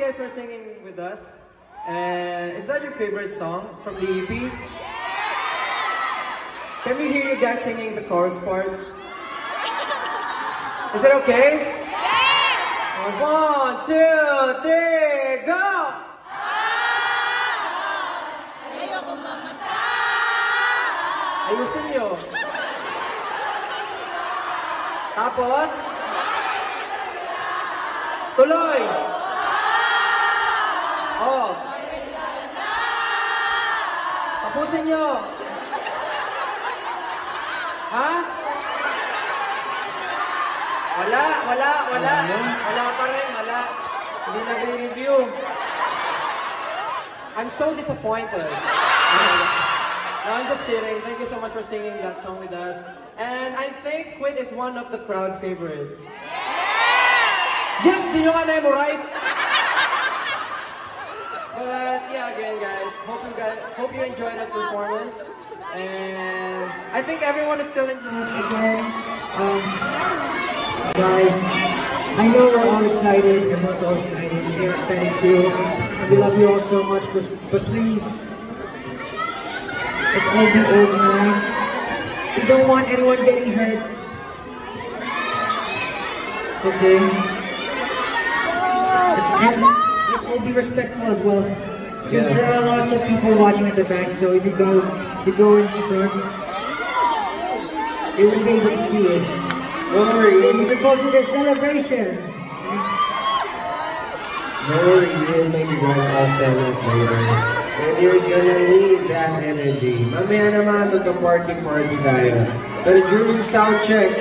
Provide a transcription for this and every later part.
guys for singing with us. And is that your favorite song from the EP? Can we hear you guys singing the chorus part? Is it okay? Yeah! 1, 2, 3, go! Ayusin nyo. Tapos, tuloy! Oh. Tapusin nyo. Ha? Wala pa rin, wala. Hindi na review. I'm so disappointed. No, I'm just kidding. Thank you so much for singing that song with us. And I think Quit is one of the crowd favorite. Yes, do you want to memorize? But yeah, again, guys, hope you enjoyed the performance. And I think everyone is still enjoying again. Guys, I know we're all excited. Everyone's all excited. We're excited too. We love you all so much, but please, let's all be organized. We don't want anyone getting hurt. Okay? And let's all be respectful as well. Because there are lots of people watching in the back, so if you go in front, you won't be able to see it. Don't worry, it's supposed to be a celebration. Don't worry, we'll make you guys all stand up later. And you're gonna need that energy. Mamaya naman magka-party tayo. But during sound check,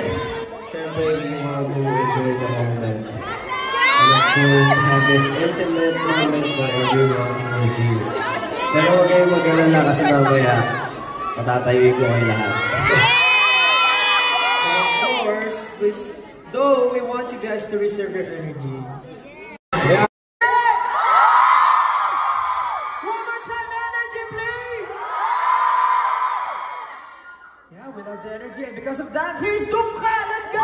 syempre we want to enjoy the moment. And of course, have this intimate moment for everyone who see you. Pero huwag kayong mag-alala kasi mamaya, patatayuin ko kayo lahat. Though we want you guys to reserve your energy. Yeah. One more time, energy, please! Yeah, we love the energy, and because of that, here's Dumka! Let's go!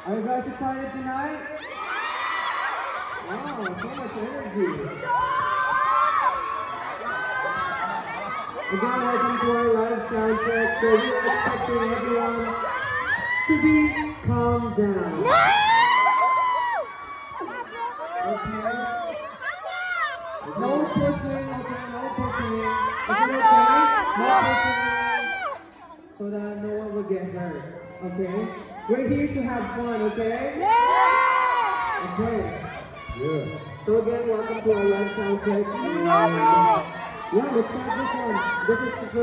Are you guys excited tonight? Wow, so much energy. Again, welcome to our live sound check. So we're expecting everyone to be calmed down. Okay? No pushing, okay? No pushing. Is it okay? No pushing. So that no one will get hurt. Okay? We're here to have fun, okay? Yeah! Okay. Yeah. So again, welcome to our live sound check. Yeah, let's start this one. This is the first